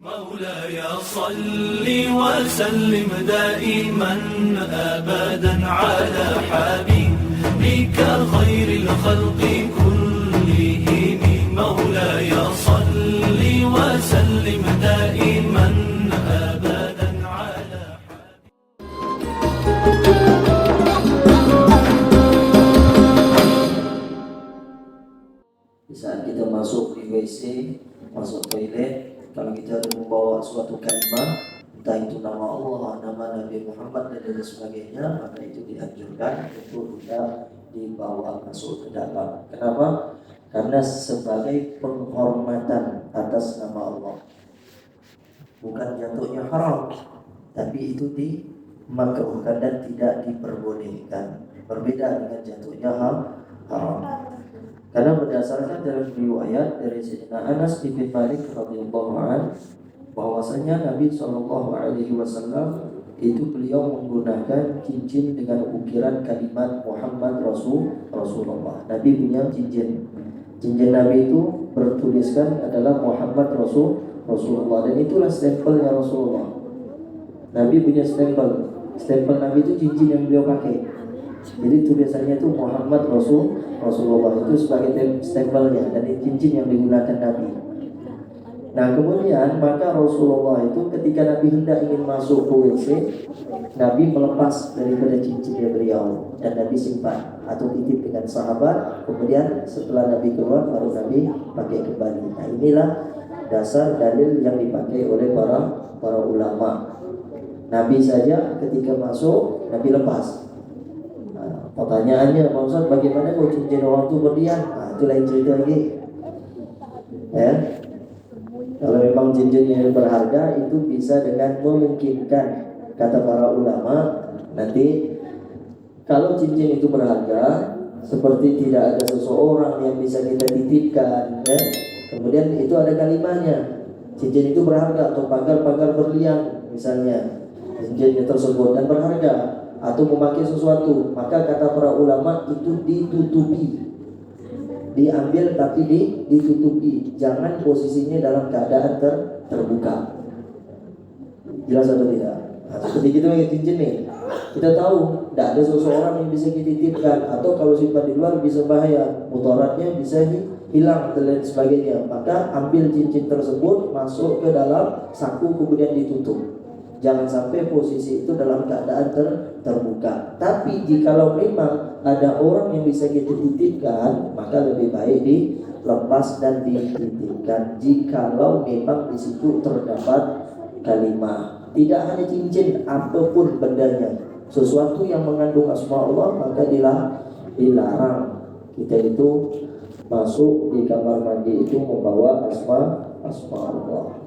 مولاي صل وسلم دائما أبدا على حبيبك خير الخلق كلهم مولاي صل وسلم دائما أبدا على Di saat kita masuk di WC, masuk toilet, kalau kita ada membawa suatu kalimat, entah itu nama Allah, nama Nabi Muhammad dan lain sebagainya, maka itu dianjurkan untuk kita dibawa masuk ke dalam. Kenapa? Karena sebagai penghormatan atas nama Allah. Bukan jatuhnya haram, tapi itu dimakruhkan dan tidak diperbolehkan. Berbeda dengan jatuhnya haram. Karena berdasarkan dalam riwayat dari Sayyidina Anas bin Malik radhiyallahu anhu bahwasanya Nabi Shallallahu alaihi wasallam itu beliau menggunakan cincin dengan ukiran kalimat Muhammad Rasulullah. Nabi punya cincin. Cincin Nabi itu bertuliskan adalah Muhammad Rasulullah dan itulah stempelnya Rasulullah. Nabi punya stempel. Stempel Nabi itu cincin yang beliau pakai. Jadi tulisannya itu Muhammad Rasulullah itu sebagai stempelnya dan cincin yang digunakan Nabi. Nah kemudian maka Rasulullah itu ketika Nabi hendak ingin masuk ke WC, Nabi melepas daripada cincinnya beliau dan Nabi simpan atau titip dengan sahabat. Kemudian setelah Nabi keluar baru Nabi pakai kembali. Nah inilah dasar dalil yang dipakai oleh para ulama. Nabi saja ketika masuk Nabi lepas. Pertanyaannya, Pak Ustaz, bagaimana kalau cincin orang itu berlian? Nah, itu lain cerita lagi. Ya. Kalau memang cincinnya berharga, itu bisa dengan memungkinkan, kata para ulama, nanti kalau cincin itu berharga, seperti tidak ada seseorang yang bisa kita titipkan, ya. Kemudian itu ada kalimatnya, cincin itu berharga atau pagar-pagar berlian, misalnya, cincinnya tersebut dan berharga. Atau memakai sesuatu, maka kata para ulama itu ditutupi, diambil tapi ditutupi, jangan posisinya dalam keadaan terbuka. Jelas atau tidak? Nah, seperti kita pakai cincin nih, kita tahu tidak ada seseorang yang bisa dititipkan, atau kalau simpan di luar bisa bahaya, mudaratnya bisa hilang dan lain sebagainya. Maka ambil cincin tersebut, masuk ke dalam saku kemudian ditutup. Jangan sampai posisi itu dalam keadaan terbuka. Tapi jikalau memang ada orang yang bisa kita titipkan, maka lebih baik dilepas dan dititipkan. Jikalau memang di situ terdapat kalimat, tidak hanya cincin, apapun bendanya, sesuatu yang mengandung asma Allah, maka dilarang kita itu masuk di kamar mandi itu membawa asma Allah.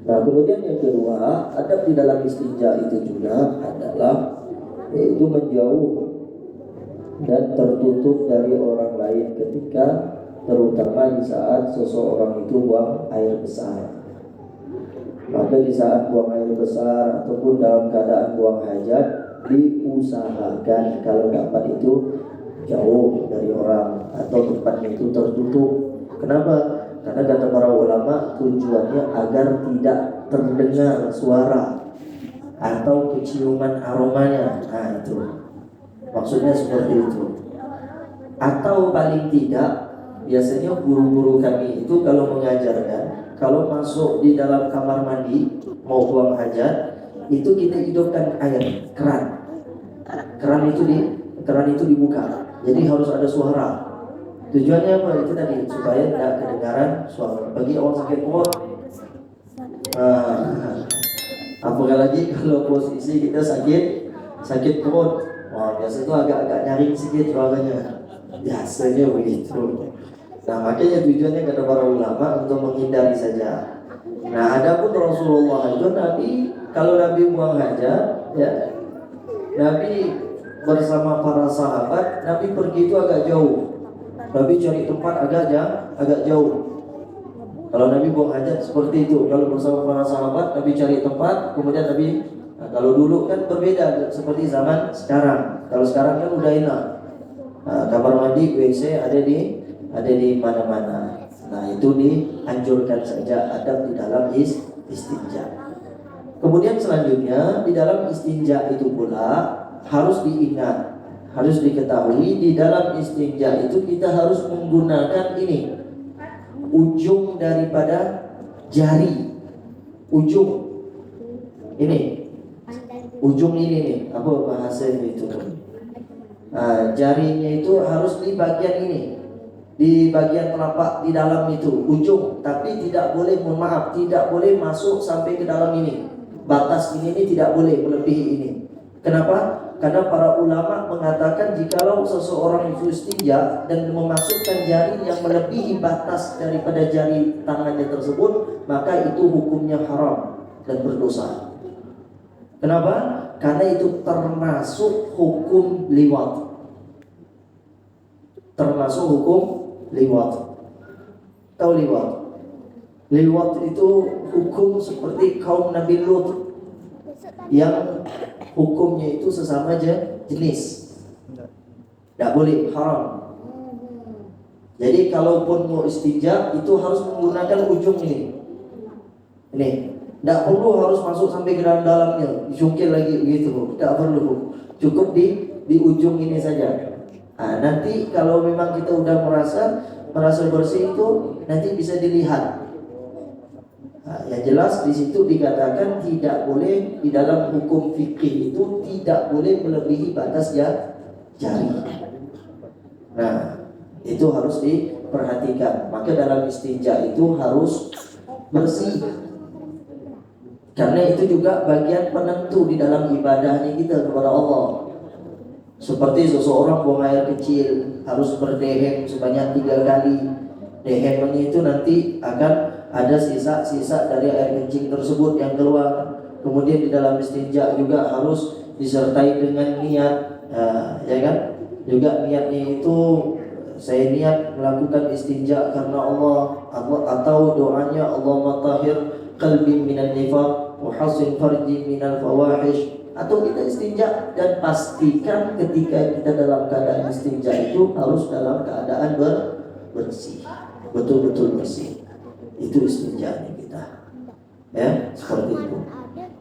Nah kemudian yang kedua, adab di dalam istinja itu juga adalah yaitu menjauh dan tertutup dari orang lain ketika terutama di saat seseorang itu buang air besar. Maka di saat buang air besar ataupun dalam keadaan buang hajat, diusahakan kalau dapat itu jauh dari orang atau tempatnya itu tertutup. Kenapa? Karena kata para ulama tujuannya agar tidak terdengar suara atau keciuman aromanya. Nah itu maksudnya seperti itu. Atau paling tidak, biasanya guru-guru kami itu kalau mengajarkan, kalau masuk di dalam kamar mandi mau buang hajat, itu kita hidupkan air keran itu dibuka, jadi harus ada suara. Tujuannya apa? Itu tadi supaya tidak kedengaran suara. Bagi orang sakit perut, apalagi kalau posisi kita sakit perut, wah biasa itu agak nyaring sedikit suaranya. Biasanya begitu. Nah makanya tujuannya kata para ulama untuk menghindari saja. Nah adapun Rasulullah itu kalau Nabi buang hajat, ya Nabi bersama para sahabat, Nabi pergi itu agak jauh. Nabi cari tempat agak jauh. Kalau Nabi buang hajat seperti itu. Kalau bersama para sahabat, Nabi cari tempat, kemudian Nabi. Nah, kalau dulu kan berbeda seperti zaman sekarang. Kalau sekarang kan udah enak. Kamar mandi, WC ada di mana-mana. Nah, itu dianjurkan saja adab di dalam istinja. Kemudian selanjutnya di dalam istinja itu pula harus diingat, harus diketahui di dalam istinja itu kita harus menggunakan ini ujung daripada jari, ujung ini, ujung ini nih, apa bahasanya itu? Nah, jarinya itu harus di bagian ini, di bagian telapak di dalam itu ujung, tapi tidak boleh, mohon maaf, tidak boleh masuk sampai ke dalam ini. Batas ini tidak boleh melebihi ini. Kenapa? Karena para ulama mengatakan jikalau seseorang itu istinja dan memasukkan jari yang melebihi batas daripada jari tangannya tersebut, maka itu hukumnya haram dan berdosa. Kenapa? Karena itu termasuk hukum liwat. Termasuk hukum liwat. Tahu liwat? Liwat itu hukum seperti kaum Nabi Lut yang hukumnya itu sesama jenis. Tidak boleh, haram. Jadi kalaupun mau istinja itu harus menggunakan ujung ini. Ini, tidak perlu harus masuk sampai ke dalam-dalamnya, dijungkil lagi begitu. Tidak perlu, cukup di ujung ini saja. Nah, nanti kalau memang kita udah merasa bersih itu nanti bisa dilihat. Nah, yang jelas di situ dikatakan tidak boleh di dalam hukum fikih itu tidak boleh melebihi batas jari. Nah, itu harus diperhatikan. Maka dalam istinja itu harus bersih. Karena itu juga bagian penentu di dalam ibadahnya kita kepada Allah. Seperti seseorang buang air kecil harus berdehem sebanyak 3 kali. Dehemnya itu nanti akan ada sisa-sisa dari air kencing tersebut yang keluar. Kemudian di dalam istinja juga harus disertai dengan niat, ya kan? Juga niatnya itu saya niat melakukan istinja karena Allah, atau doanya Allahumma tahhir qalbi minan nifaq wa hassin farji minal fawahish. Atau kita istinja dan pastikan ketika kita dalam keadaan istinja itu harus dalam keadaan bersih, betul-betul bersih. Itu istinjanya kita, ya, seperti itu.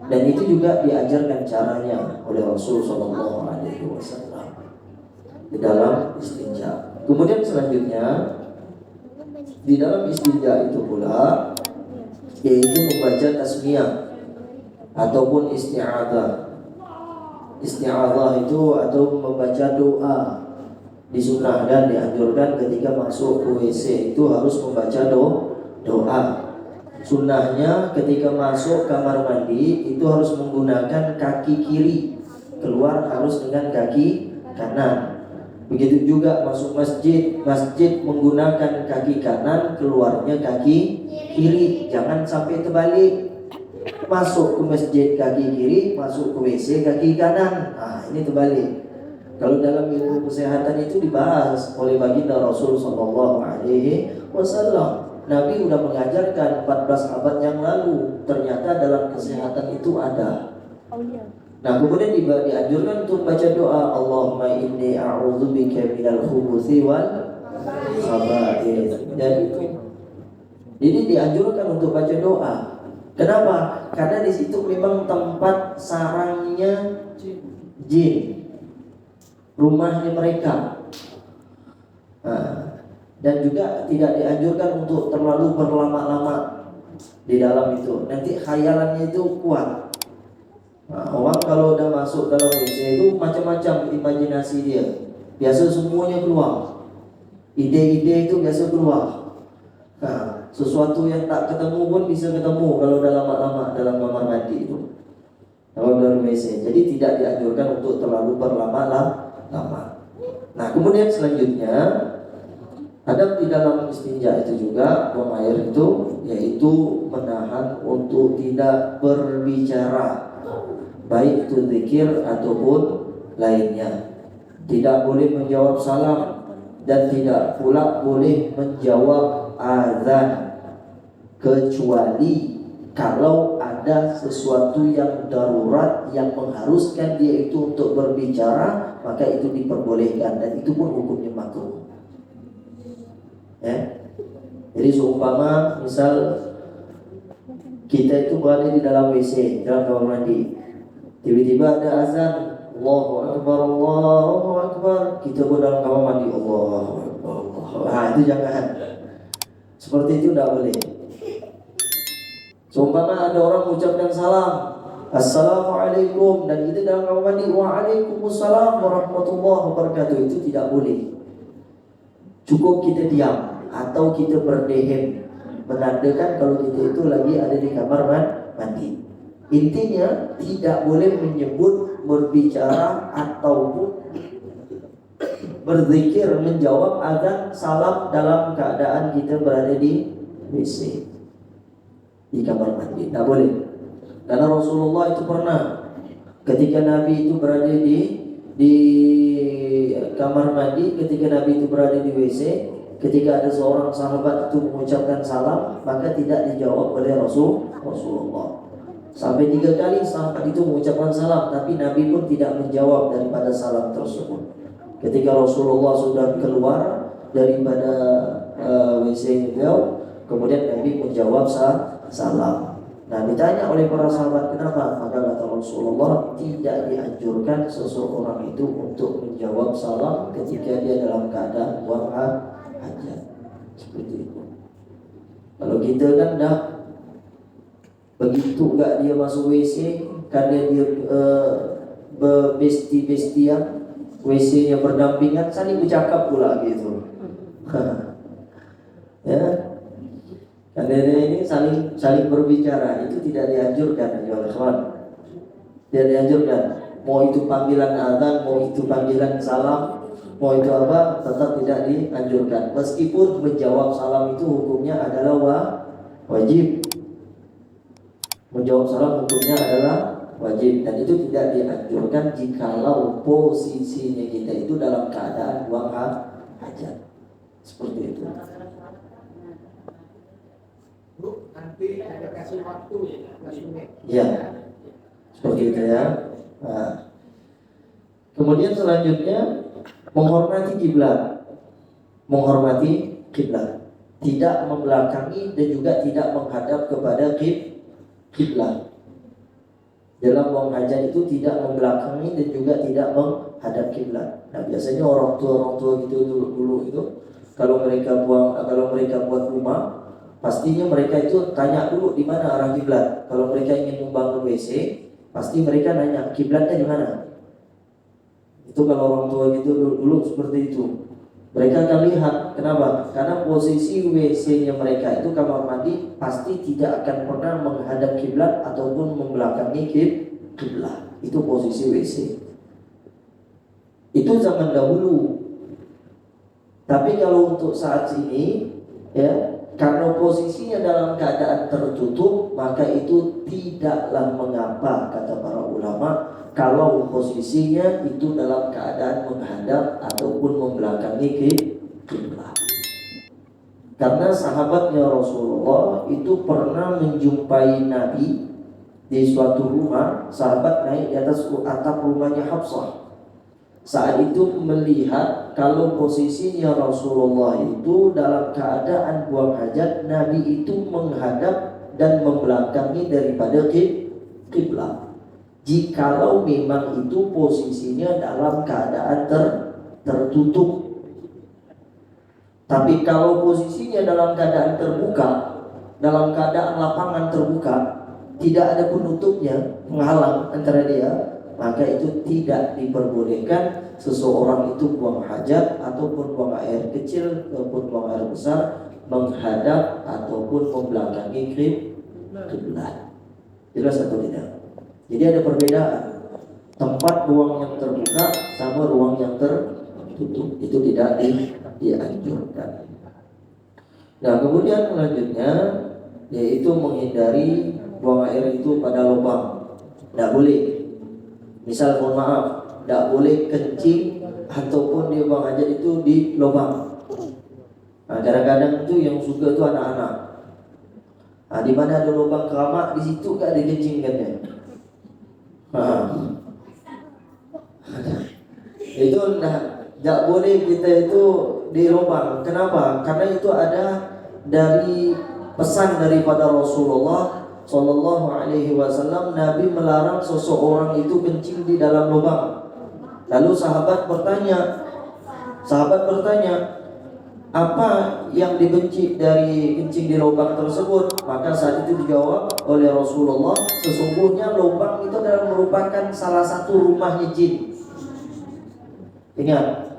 Dan itu juga diajarkan caranya oleh Rasul Shallallahu Alaihi Wasallam di dalam istinja. Kemudian selanjutnya di dalam istinja itu pula yaitu membaca tasmiyah ataupun isti'adzah. Isti'adzah itu atau membaca doa disunahkan, dianjurkan ketika masuk ke WC itu harus membaca doa. Sunnahnya ketika masuk kamar mandi itu harus menggunakan kaki kiri, keluar harus dengan kaki kanan. Begitu juga masuk masjid menggunakan kaki kanan, keluarnya kaki kiri. Jangan sampai terbalik. Masuk ke masjid kaki kiri, masuk ke WC kaki kanan. Nah, ini terbalik. Kalau dalam ilmu kesehatan itu dibahas oleh baginda Rasul Sallallahu Alaihi Wasallam. Nabi sudah mengajarkan 14 abad yang lalu. Ternyata dalam kesehatan itu ada. Nah, kemudian dianjurkan untuk baca doa Allahumma inni a'udzubika minal khubuthi wal khaba'ith. Dan itu. Jadi dianjurkan untuk baca doa. Kenapa? Karena di situ memang tempat sarangnya jin, rumahnya mereka. Nah, dan juga tidak dianjurkan untuk terlalu berlama-lama di dalam itu. Nanti khayalannya itu kuat. Nah, orang kalau udah masuk dalam WC itu macam-macam imajinasi dia. Biasa semuanya keluar. Ide-ide itu biasa keluar. Nah, sesuatu yang tak ketemu pun bisa ketemu kalau udah lama-lama dalam kamar mandi itu. Kalau dalam WC. Jadi tidak dianjurkan untuk terlalu berlama-lama. Nah, kemudian selanjutnya adab di dalam istinja itu juga buang air itu yaitu menahan untuk tidak berbicara, baik itu zikir ataupun lainnya. Tidak boleh menjawab salam dan tidak pula boleh menjawab azan kecuali kalau ada sesuatu yang darurat yang mengharuskan dia itu untuk berbicara, maka itu diperbolehkan dan itu pun hukumnya makruh. Ya. Jadi seumpama misal kita itu berada di dalam WC, dalam kamar mandi, tiba-tiba ada azan, Allahu Akbar, Allahu Akbar, kita pun dalam kamar mandi, Allahu Akbar, Allahu Akbar. Nah, itu jangan. Seperti itu tidak boleh. Seumpama ada orang mengucapkan salam, Assalamualaikum, dan kita dalam kamar mandi, Waalaikumsalam warahmatullahi wabarakatuh, itu tidak boleh. Cukup kita diam atau kita berdehem, menandakan kalau kita itu lagi ada di kamar mandi. Intinya tidak boleh menyebut, berbicara ataupun berzikir, menjawab azan, salam dalam keadaan kita berada di WC, di kamar mandi. Tidak boleh. Karena Rasulullah itu pernah ketika Nabi itu berada di kamar mandi, ketika Nabi itu berada di WC, ketika ada seorang sahabat itu mengucapkan salam, maka tidak dijawab oleh Rasulullah. Sampai 3 kali sahabat itu mengucapkan salam, tapi Nabi pun tidak menjawab daripada salam tersebut. Ketika Rasulullah sudah keluar daripada WC beliau, kemudian Nabi menjawab salam. Nah, ditanya oleh para sahabat kenapa, maka kata Rasulullah, tidak dianjurkan seseorang itu untuk menjawab salam ketika dia dalam keadaan buang hajat. Seperti itu. Kalau kita kan dah begitu gak dia masuk WC, karena dia besti-bestian, WC-nya berdampingan, saling bercakap pula gitu. Ya. Karena ini saling berbicara, itu tidak dianjurkan, ya kawan. Tidak dianjurkan. Mau itu panggilan azan, mau itu panggilan salam, mau itu apa, tetap tidak dianjurkan. Meskipun menjawab salam itu hukumnya adalah wajib. Menjawab salam hukumnya adalah wajib, dan itu tidak dianjurkan jikalau posisinya kita itu dalam keadaan buang hajat. Seperti itu. Bu, nanti ada kasih waktu ya, 15 menit. Ya, seperti itu ya. Nah, kemudian selanjutnya menghormati kiblat, menghormati kiblat, tidak membelakangi dan juga tidak menghadap kepada kiblat. Dalam buang hajat itu tidak membelakangi dan juga tidak menghadap kiblat. Nah, biasanya orang tua gitu dulu itu kalau mereka buat rumah, pastinya mereka itu tanya dulu di mana arah kiblat. Kalau mereka ingin membangun WC, pasti mereka nanya kiblatnya di mana. Itu kalau orang tua gitu dulu seperti itu. Mereka akan lihat, kenapa? Karena posisi WC-nya mereka itu kamar mandi pasti tidak akan pernah menghadap kiblat ataupun membelakangi kiblat. Itu posisi WC. Itu zaman dahulu. Tapi kalau untuk saat ini, ya, karena posisinya dalam keadaan tertutup, maka itu tidaklah mengapa, kata para ulama, kalau posisinya itu dalam keadaan menghadap ataupun membelakangi kiblat. Karena sahabatnya Rasulullah itu pernah menjumpai Nabi di suatu rumah. Sahabat naik di atas atap rumahnya Hafsah. Saat itu melihat kalau posisinya Rasulullah itu dalam keadaan buang hajat, Nabi itu menghadap dan membelakangi daripada kiblat. Jikalau memang itu posisinya dalam keadaan tertutup. Tapi kalau posisinya dalam keadaan terbuka, dalam keadaan lapangan terbuka, tidak ada penutupnya, penghalang antara dia, maka itu tidak diperbolehkan seseorang itu buang hajat ataupun buang air kecil ataupun buang air besar menghadap ataupun membelakangi kiblat. Jelas atau tidak? Jadi ada perbedaan tempat ruang yang terbuka sama ruang yang tertutup, itu tidak dianjurkan. Nah, kemudian selanjutnya yaitu menghindari buang air itu pada lubang. Tidak boleh. Misal mohon maaf, tidak boleh kencing ataupun dia buang hajat itu di lubang. Nah, kadang-kadang itu yang suka itu anak-anak. Nah, di mana ada lubang keramat, di situ gak ada kencingkannya. Itu tidak boleh kita itu di lubang. Kenapa? Karena itu ada dari pesan daripada Rasulullah Sallallahu Alaihi Wasallam, Nabi melarang seseorang itu kencing di dalam lubang. Lalu sahabat bertanya, apa yang dibenci dari kencing di lubang tersebut? Maka saat itu dijawab oleh Rasulullah, sesungguhnya lubang itu adalah merupakan salah satu rumahnya jin. Ingat,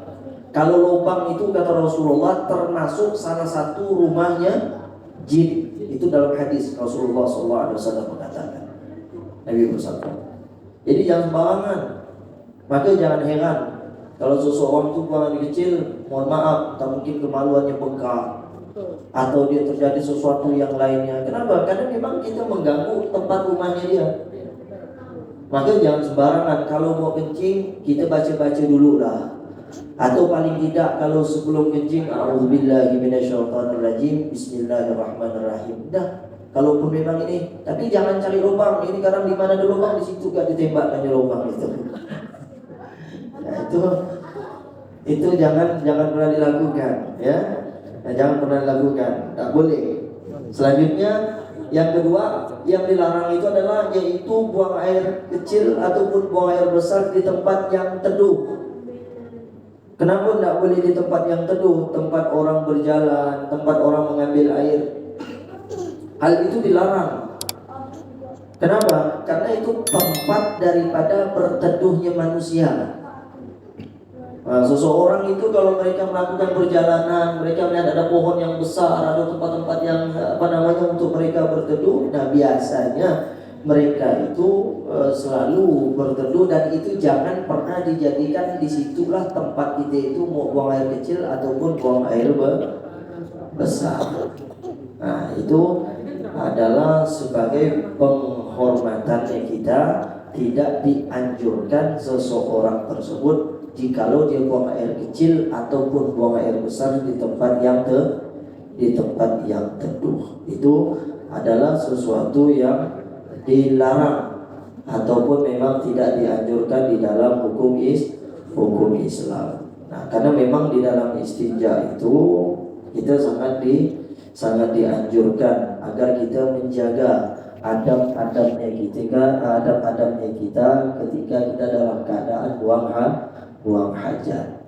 kalau lubang itu kata Rasulullah termasuk salah satu rumahnya jin. Itu dalam hadis Rasulullah SAW mengatakan. Nabi bersabda. Jadi jangan sembarangan. Maka jangan heran kalau seseorang itu buang air kecil, mohon maaf, tak mungkin kemaluannya bengkak atau dia terjadi sesuatu yang lainnya. Kenapa? Karena memang kita mengganggu tempat rumahnya dia. Maka jangan sembarangan. Kalau mau kencing, kita baca-baca dulu lah. Atau paling tidak kalau sebelum kencing, a'udzubillahi minasyaitonirrajim, bismillahirrahmanirrahim. Dah. Kalau pun memang ini, tapi jangan cari lubang. Ini kadang di mana ada lubang, di situ gak ditembakkan di lubang itu. Nah, itu jangan pernah dilakukan, ya. Nah, jangan pernah dilakukan. Tak boleh. Selanjutnya yang kedua yang dilarang itu adalah yaitu buang air kecil ataupun buang air besar di tempat yang teduh. Kenapa tidak boleh di tempat yang teduh, tempat orang berjalan, tempat orang mengambil air? Hal itu dilarang. Kenapa? Karena itu tempat daripada berteduhnya manusia. Nah, seseorang itu kalau mereka melakukan perjalanan, mereka melihat ada pohon yang besar, ada tempat-tempat yang untuk mereka berteduh. Nah, biasanya mereka itu selalu berteduh, dan itu jangan pernah dijadikan disitulah tempat kita itu mau buang air kecil ataupun buang air besar. Nah, itu adalah sebagai penghormatannya kita. Tidak dianjurkan seseorang tersebut jikalau dia buang air kecil ataupun buang air besar di tempat yang teduh. Itu adalah sesuatu yang dilarang ataupun memang tidak dianjurkan di dalam hukum Islam. Nah, karena memang di dalam istinja itu kita sangat dianjurkan agar kita menjaga adab-adabnya kita ketika kita dalam keadaan buang hajat.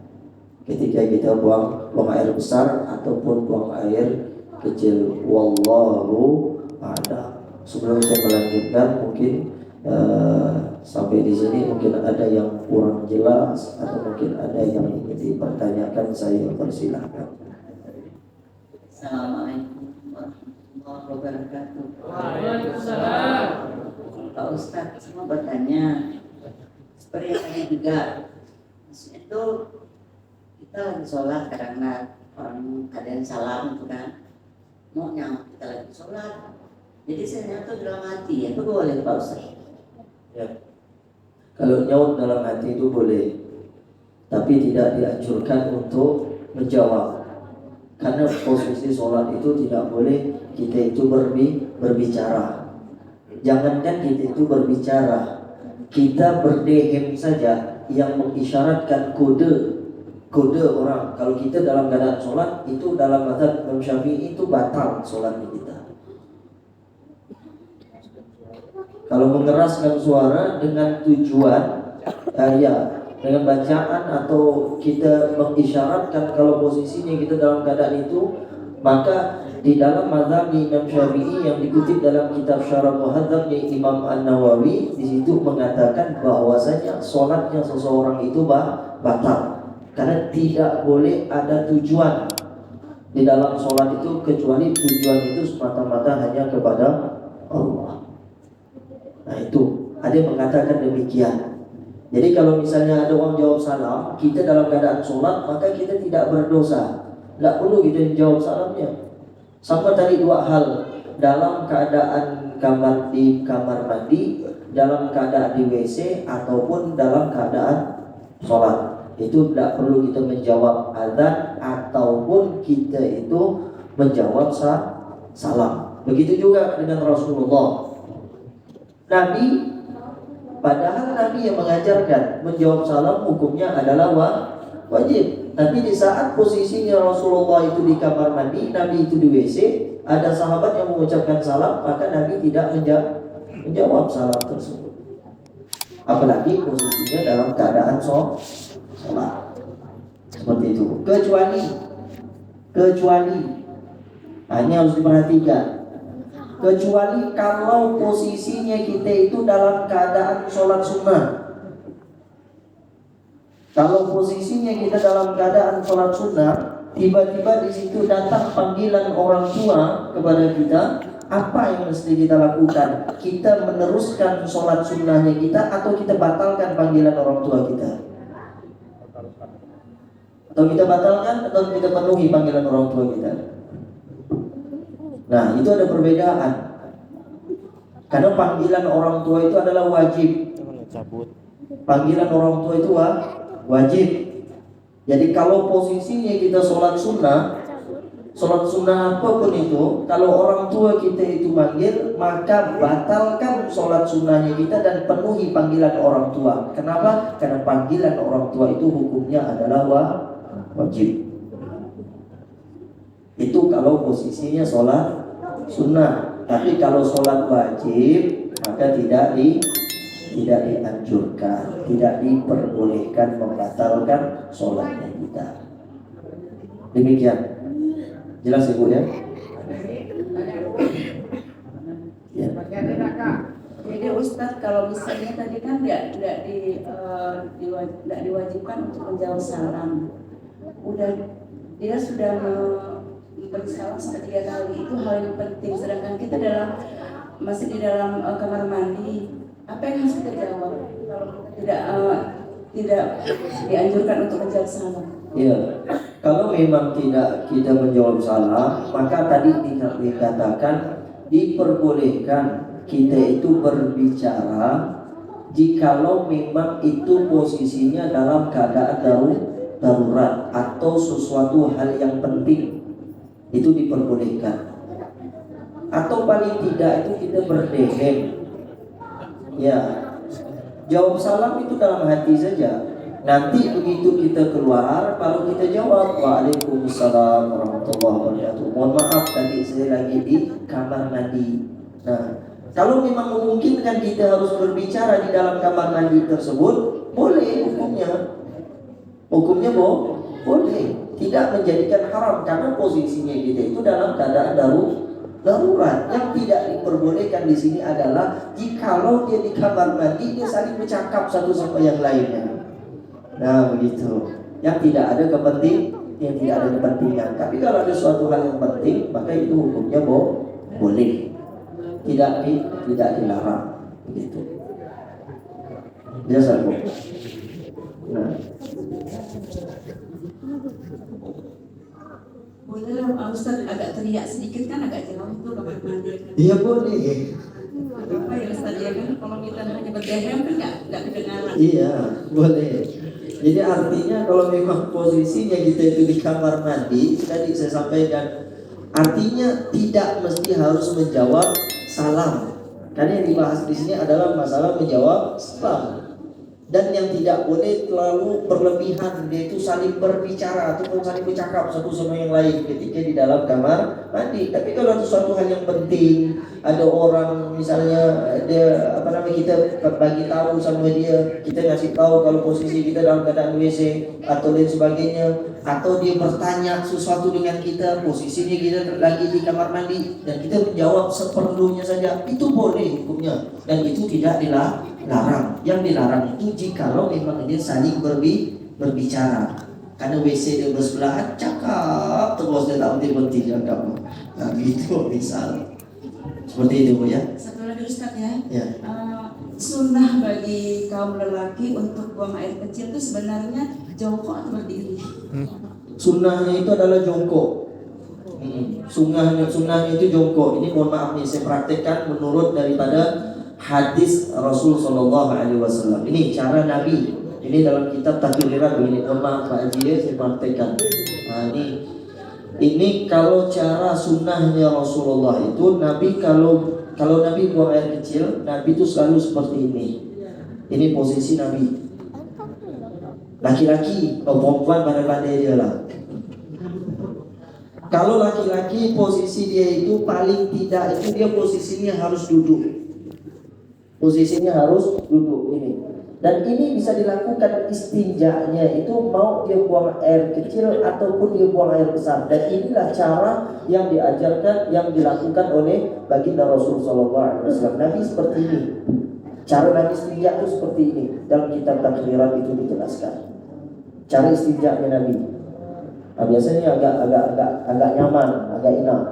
Ketika kita buang air besar ataupun buang air kecil. Wallahu a'lam. Sebelum saya melanjutkan, mungkin sampai di sini mungkin ada yang kurang jelas atau mungkin ada yang ingin dipertanyakan, saya persilahkan. Assalamualaikum warahmatullahi wabarakatuh. Waalaikumsalam. Pak Ustadz, saya mau bertanya, seperti yang tadi juga, maksudnya itu kita lagi sholat, kadang-kadang orang ada yang salam itu kan, mau nyaut kita lagi sholat. Jadi saya nyaut dalam hati, itu boleh Pak Ustadz? Ya. Kalau nyaut dalam hati itu boleh, tapi tidak dianjurkan untuk menjawab. Karena posisi sholat itu tidak boleh kita itu berbicara. Jangankan kita itu berbicara, kita berdehem saja yang mengisyaratkan kode orang. Kalau kita dalam keadaan sholat, itu dalam mazhab Imam Syafi'i itu batal sholatnya kita. Kalau mengeraskan suara dengan tujuan dengan bacaan atau kita mengisyaratkan kalau posisinya kita dalam keadaan itu, maka di dalam mazhab Imam Syafi'i yang dikutip dalam kitab Syarah Muhadzab Imam An-Nawawi, di situ mengatakan bahwasanya sholatnya seseorang itu batal karena tidak boleh ada tujuan di dalam sholat itu, kecuali tujuan itu semata-mata hanya kepada Allah. Nah, itu ada yang mengatakan demikian. Jadi kalau misalnya ada orang jawab salam, kita dalam keadaan sholat, maka kita tidak berdosa. Tidak perlu kita jawab salamnya. Sama tadi dua hal, dalam keadaan di kamar mandi, dalam keadaan di WC, ataupun dalam keadaan sholat. Itu tidak perlu kita menjawab azan ataupun kita itu menjawab salam. Begitu juga dengan Rasulullah. Padahal Nabi yang mengajarkan menjawab salam hukumnya adalah wajib. Tapi di saat posisinya Rasulullah itu di kamar mandi, Nabi itu di WC, ada sahabat yang mengucapkan salam, maka Nabi tidak menjawab salam tersebut. Apalagi posisinya dalam keadaan sholat. Seperti itu. Kecuali, nah ini harus diperhatikan. Kecuali kalau posisinya kita itu dalam keadaan sholat sunnah. Kalau posisinya kita dalam keadaan sholat sunnah, tiba-tiba di situ datang panggilan orang tua kepada kita, apa yang mesti kita lakukan? Kita meneruskan sholat sunnahnya kita, atau kita batalkan panggilan orang tua kita? Atau kita batalkan, atau kita penuhi panggilan orang tua kita? Nah, itu ada perbedaan. Karena panggilan orang tua itu adalah wajib. Panggilan orang tua itu wajib. Jadi kalau posisinya kita sholat sunnah apapun itu, kalau orang tua kita itu manggil, maka batalkan sholat sunnahnya kita dan penuhi panggilan orang tua. Kenapa? Karena panggilan orang tua itu hukumnya adalah wajib. Itu kalau posisinya sholat sunnah. Tapi kalau sholat wajib, maka tidak dianjurkan, tidak diperbolehkan membatalkan sholatnya kita. Demikian. Jelas Ibu ya? Ya. Jadi Ustadz, kalau misalnya tadi kan tidak diwajibkan untuk menjawab salam, dia sudah memberi salam sampai 3 kali, itu hal yang penting. Sedangkan kita masih di dalam kamar mandi, apa yang harus kita jawab kalau kita tidak dianjurkan untuk menjawab salam? Iya, kalau memang tidak kita menjawab salam, maka tadi dikatakan diperbolehkan kita itu berbicara jikalau memang itu posisinya dalam keadaan darurat atau sesuatu hal yang penting, itu diperbolehkan. Atau paling tidak itu kita berdehem, ya, jawab salam itu dalam hati saja. Nanti begitu kita keluar, kalau kita jawab Waalaikumsalam warahmatullahi wabarakatuh, mohon maaf tadi saya lagi di kamar mandi. Nah, kalau memang memungkinkan kita harus berbicara di dalam kamar mandi tersebut, boleh hukumnya boleh, tidak menjadikan haram, karena posisinya kita itu dalam keadaan darurat. Yang tidak diperbolehkan di sini adalah jikalau dia di kamar mandi, dia saling bercakap satu sama yang lainnya. Nah begitu, yang tidak ada kepentingan. Tapi kalau ada suatu hal yang penting, maka itu hukumnya boleh, tidak dilarang. Begitu. Biasa Bu. Nah. Boleh Ustaz agak teriak sedikit, kan agak jauh tuh kamar mandi. Iya boleh. Apa ya Ustaz, ya kan kalau kita hanya berdehem kan nggak kedengaran. Iya boleh. Jadi artinya kalau memang posisinya kita itu di kamar mandi, tadi saya sampaikan, artinya tidak mesti harus menjawab salam. Karena yang dibahas di sini adalah masalah menjawab salam. Dan yang tidak boleh terlalu berlebihan, yaitu saling berbicara ataupun saling bercakap satu sama yang lain ketika di dalam kamar mandi. Tapi kalau ada suatu hal yang penting, ada orang misalnya dia kita bagi tahu sama dia, kita ngasih tahu kalau posisi kita dalam keadaan WC atau lain sebagainya, atau dia bertanya sesuatu dengan kita, posisinya kita lagi di kamar mandi dan kita menjawab seperlunya saja, itu boleh hukumnya dan itu tidak dilarang. Yang dilarang itu jikalau memang dia saling berbicara, karena WC dia bersebelahan, cakap terus dia tak berhenti kamu. Nah gitu misal. Seperti itu Bu ya. Satu lagi Ustaz ya. Ya. Sunnah bagi kaum lelaki untuk buang air kecil itu sebenarnya jongkok atau berdiri? Sunnahnya itu adalah jongkok. Sunnahnya itu jongkok. Ini mohon maaf nih, saya praktekkan menurut daripada hadis Rasul Shallallahu Alaihi Wasallam. Ini cara Nabi. Ini dalam kitab Takbirirat begini. Mohon maaf Pak Haji, saya praktekkan. Nah ini kalau cara sunnahnya Rasulullah itu, Nabi kalau Nabi buang air kecil, Nabi itu selalu seperti ini. Ini posisi Nabi. Laki-laki, perempuan pandai-pandai dia lah. Kalau laki-laki posisi dia itu paling tidak itu dia posisinya harus duduk. Posisinya harus duduk ini. Dan ini bisa dilakukan istinjanya itu mau dia buang air kecil ataupun dia buang air besar. Dan inilah cara yang diajarkan, yang dilakukan oleh baginda Rasulullah SAW. Nabi seperti ini. Cara Nabi istinja itu seperti ini. Dalam kitab Takrirat itu dijelaskan. Cara istinjanya Nabi. Nah, biasanya agak nyaman, agak enak.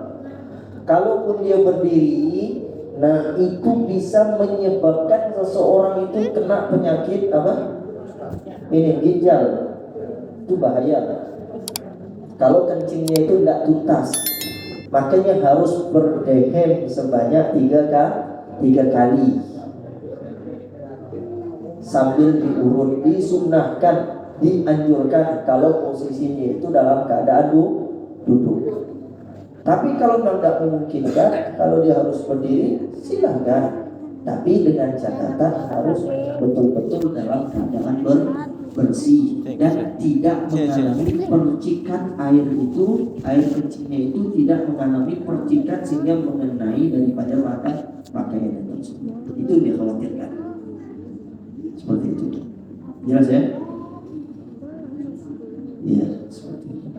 Kalaupun dia berdiri, nah itu bisa menyebabkan seseorang itu kena penyakit apa? Ini ginjal. Itu bahaya. Kalau kencingnya itu tidak tuntas, makanya harus berdehem sebanyak 3 kali. Sambil diurut, disunnahkan, dianjurkan kalau posisinya itu dalam keadaan duduk. Tapi kalau tidak memungkinkan, kalau dia harus berdiri, silahkan. Tapi dengan catatan harus betul-betul dalam keadaan bersih dan tidak mengalami percikan air itu, air kencingnya itu tidak mengalami percikan sehingga mengenai daripada pakaian tersebut. Itu dia khawatirkan. Seperti itu. Jelas ya? Iya, seperti itu.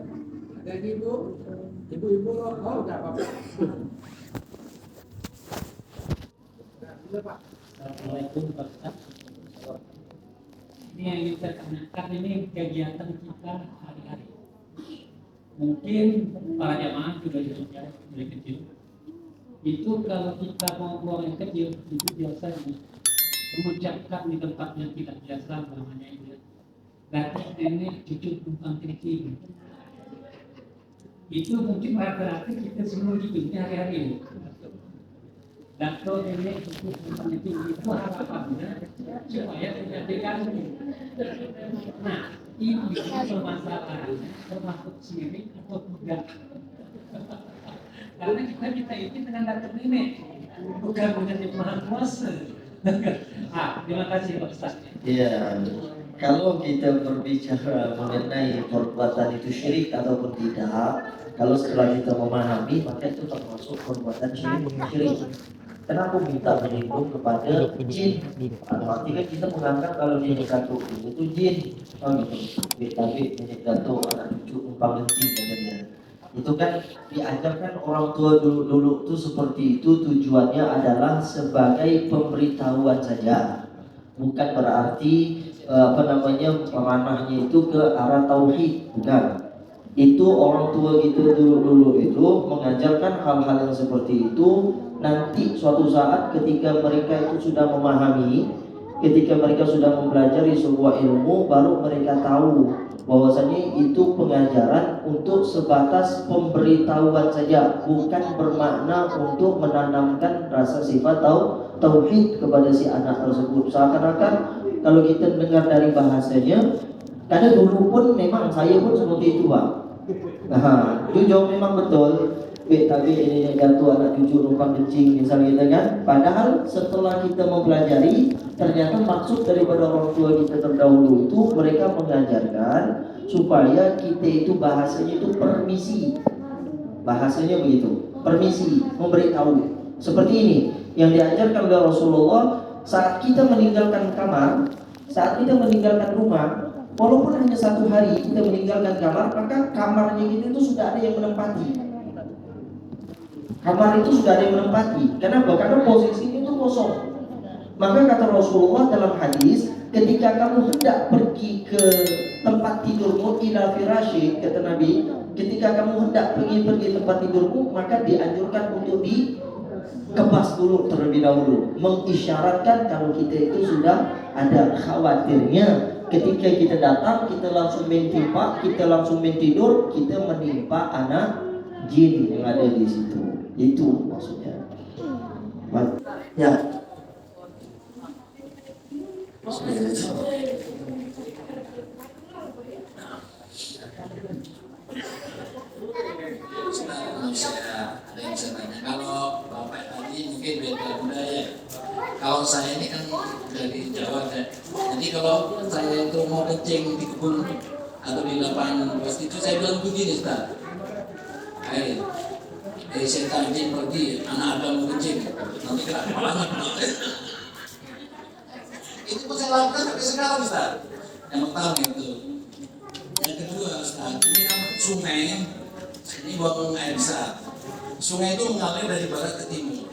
Ada ibu-ibu mau nggak apa-apa? Pak. Assalamualaikum Pak Ustaz. Ini yang ingin saya tanyakan, ini kegiatan kita hari-hari. Mungkin para jamaah sudah disukai dari kecil. Itu kalau kita mau buang yang kecil, itu biasanya mengucapkan di tempat yang tidak biasa namanya itu. Datuk nenek cucu tumpang kencing. Itu mungkin rata-rata kita semua gitu hari-hari ini. Datuk nenek cucu tumpang kencing itu harapannya supaya tidak diganggu. Nah, ini permasalahannya termasuk syirik atau tidak. Karena kita itu dengan datuk nenek, bukan menjadi maha kuasa. Terima kasih Pak Ustaz. Iya. Kalau kita berbicara mengenai perbuatan itu syirik ataupun tidak, kalau setelah kita memahami, maka itu termasuk perbuatan syirik. Kenapa minta berlindung kepada jin? Artinya kita menganggap kalau nenek datuk itu jin, gitu. Tapi nenek datuk anak cucu umpang kencing katanya. Itu kan diajarkan orang tua dulu itu seperti itu, tujuannya adalah sebagai pemberitahuan saja, bukan berarti ranahnya itu ke arah tauhid, bukan. Itu orang tua gitu dulu itu mengajarkan hal-hal yang seperti itu. Nanti suatu saat ketika mereka itu sudah memahami, ketika mereka sudah mempelajari sebuah ilmu, baru mereka tahu bahwasanya itu pengajaran untuk sebatas pemberitahuan saja, bukan bermakna untuk menanamkan rasa sifat tauhid kepada si anak tersebut. Seakan-akan kalau kita dengar dari bahasanya, karena dulu pun memang saya pun seperti itu, Pak. Nah, jujur memang betul. Tapi ini jatuh anak cucu numpang kencing misalnya gitu kan. Padahal setelah kita mempelajari, ternyata maksud daripada orang tua kita terdahulu itu mereka mengajarkan supaya kita itu bahasanya itu permisi. Bahasanya begitu, permisi, memberitahu. Seperti ini yang diajarkan oleh Rasulullah saat kita meninggalkan kamar, saat kita meninggalkan rumah, walaupun hanya 1 hari kita meninggalkan kamar, maka kamarnya kita itu sudah ada yang menempati. Kamar itu sudah ada yang menempati. Kenapa? Karena posisinya itu kosong. Maka kata Rasulullah dalam hadis, ketika kamu hendak pergi ke tempat tidurmu, ila firasyi, kata Nabi, ketika kamu hendak pergi tempat tidurmu, maka dianjurkan untuk dikebas dulu terlebih dahulu, mengisyaratkan kalau kita itu sudah ada khawatirnya ketika kita datang, kita langsung main timpa, kita langsung main tidur, kita menimpa anak jin yang ada di situ. Itu maksudnya. Ya. Ada yang saya tanya, kalau Bapak tadi mungkin beda budaya, Kalau saya ini kan dari Jawa ya. Jadi kalau saya itu mau kencing di kebun atau di lapangan luas itu saya bilang begini, Ustaz. Setan jin pergi, anak Adam mau kencing. Nanti kena kepalanya. Itu pun saya lakukan sampai sekarang, Ustaz. Yang pertama itu. Yang kedua, Ustaz, ini kan sungai, ini buang air besar. Sungai itu mengalir dari barat ke timur.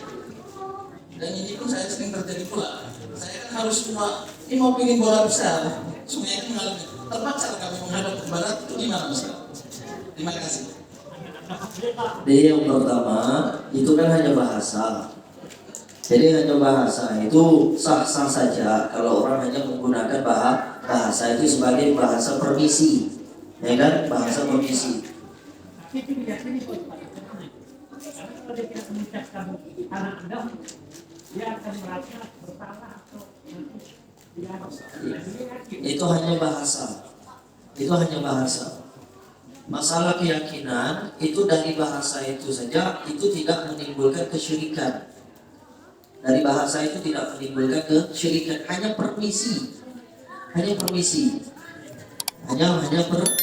Dan ini pun saya sering terjadi pula. Saya kan harus ini mau bikin bola besar. Sungai ini mengalir. Terpaksa kami menghadap ke barat, itu gimana, Ustaz? Terima kasih. Jadi yang pertama itu kan hanya bahasa. Jadi hanya bahasa itu sah-sah saja kalau orang hanya menggunakan bahasa itu sebagai bahasa permisi, ya kan, bahasa permisi. Tapi itu diyakini pada temannya. Karena kalau dia tidak mengucapkan anak Adam, dia akan merasa bersalah atau Itu hanya bahasa. Itu hanya bahasa. Masalah keyakinan itu dari bahasa itu saja itu tidak menimbulkan kesyirikan. Dari bahasa itu tidak menimbulkan kesyirikan, hanya permisi. Hanya permisi. Hanya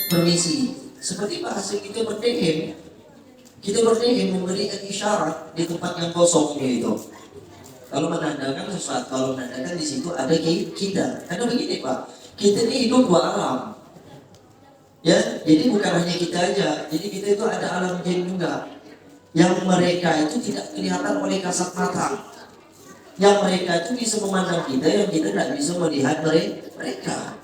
permisi. Seperti bahasa kita berdehem. Kita berdehem memberikan isyarat di tempat yang kosong itu. Kalau menandakan sesuatu, kalau menandakan di situ ada kita. Karena begini Pak, kita ini hidup dua alam. Ya, jadi bukan hanya kita aja. Jadi kita itu ada alam jin juga. Yang mereka itu tidak kelihatan oleh kasat mata. Yang mereka itu bisa memandang kita, yang kita tidak bisa melihat mereka.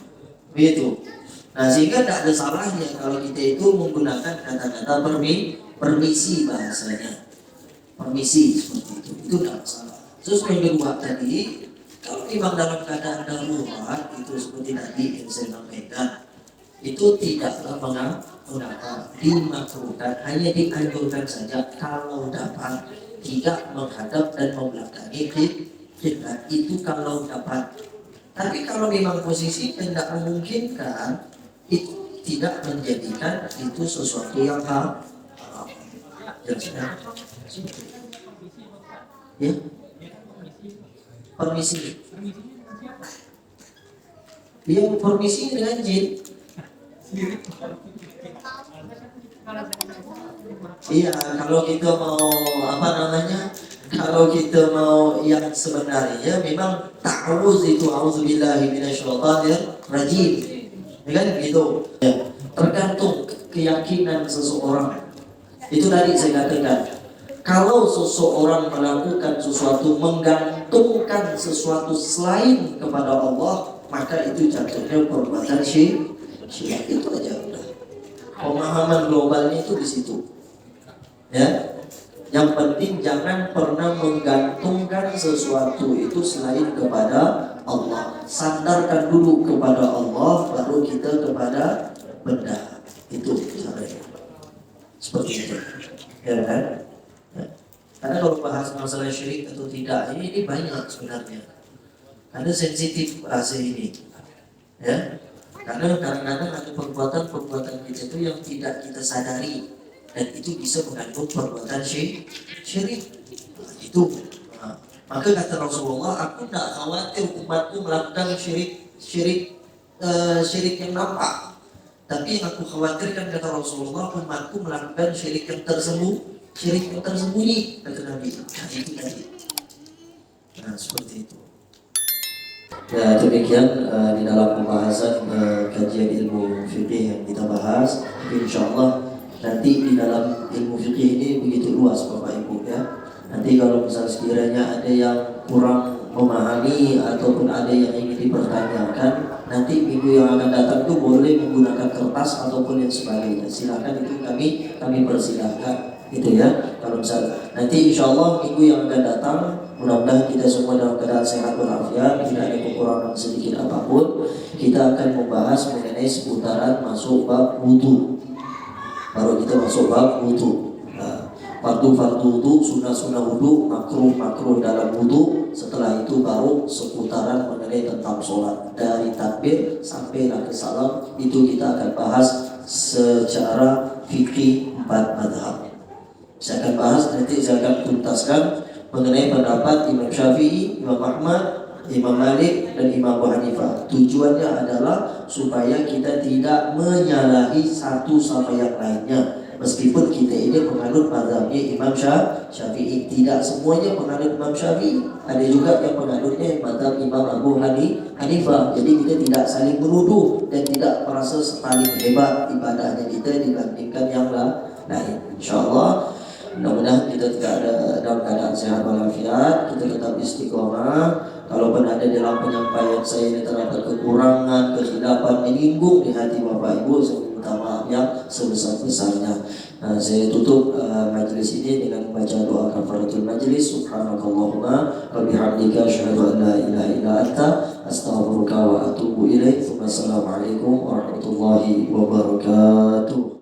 Begitu. Nah, sehingga tidak ada salahnya kalau kita itu menggunakan kata-kata permisi bahasanya. Permisi seperti itu. Itu tidak salah. Terus yang kedua tadi, kalau memang dalam keadaan darurat itu seperti tadi yang saya sampaikan, itu tidaklah mengapa dimakruhkan, hanya dianjurkan saja kalau dapat tidak menghadap dan membelakangi kiblat, itu kalau dapat. Tapi kalau memang posisi tidak memungkinkan, itu tidak menjadikan itu sesuatu yang haram. Ya, permisi. Dia permisi dengan jin. Iya, kalau kita mau kalau kita mau yang sebenarnya memang ta'awuz itu auzubillahi minasyaitonir rajim. Ya kan gitu. Ya, tergantung keyakinan seseorang. Itu tadi saya katakan. Kalau seseorang melakukan sesuatu, menggantungkan sesuatu selain kepada Allah, maka itu jatuhnya perbuatan syirik. Itu aja udah. Pemahaman globalnya itu di situ. Ya. Yang penting jangan pernah menggantungkan sesuatu itu selain kepada Allah. Sandarkan dulu kepada Allah, baru kita kepada benda. Itu caranya. Seperti itu. Ya kan? Ya. Karena kalau bahas masalah syirik atau tidak, ini banyak sebenarnya. Karena sensitif bahasa ini. Ya. Karena kadang-kadang ada perbuatan-perbuatan kita itu yang tidak kita sadari, dan itu bisa mengandung perbuatan syirik. Itu. Nah, maka kata Rasulullah, aku tidak khawatir umatku melakukan syirik yang nampak. Tapi yang aku khawatirkan, kata Rasulullah, umatku melakukan syirik yang tersembunyi, kata Nabi. Nah, itu tadi. Nah, seperti itu. Ya, demikian di dalam pembahasan kajian ilmu fikih yang kita bahas. Insyaallah nanti di dalam ilmu fikih ini begitu luas Bapak Ibu ya. Nanti kalau misalnya sekiranya ada yang kurang memahami ataupun ada yang ingin dipertanyakan, nanti minggu yang akan datang itu boleh menggunakan kertas ataupun yang sebagainya. Silakan, itu kami persilakan itu ya. Kalau misalnya nanti insyaallah minggu yang akan datang, mudah-mudahan kita semua dalam keadaan sehat walafiat, tidak ada kekurangan sedikit apapun. Kita akan membahas mengenai seputaran masuk bab wudu. Baru kita masuk bab wudu. Nah, fardu wudu, sunnah wudu, makruh dalam wudu. Setelah itu baru seputaran mengenai tentang sholat, dari takbir sampai ke salam. Itu kita akan bahas secara fikih 4 mazhab. Saya akan bahas, nanti saya akan tuntaskan mengenai pendapat Imam Syafi'i, Imam Ahmad, Imam Malik dan Imam Abu Hanifah. Tujuannya adalah supaya kita tidak menyalahi satu sama yang lainnya. Meskipun kita ini penganut mazhabnya Imam Syafi'i, tidak semuanya penganut Imam Syafi'i. Ada juga yang penganutnya mazhab Imam Abu Hanifah. Jadi kita tidak saling menuduh dan tidak merasa paling hebat ibadahnya kita dibandingkan yang lain. InsyaAllah mudah-mudahan kita tidak ada dalam keadaan sehat walafiat, kita tetap istiqomah. Kalaupun ada dalam penyampaian saya ini terdapat kekurangan, kehilapan, menyinggung di hati Bapak Ibu, saya minta maaf yang sebesar-besarnya. Saya tutup majlis ini dengan membaca doa kafaratul majlis. Subhanakallahumma wa bihamdika asyhadu an la ilaha illa anta astaghfiruka wa atubu ilaik. Wassalamualaikum warahmatullahi wabarakatuh.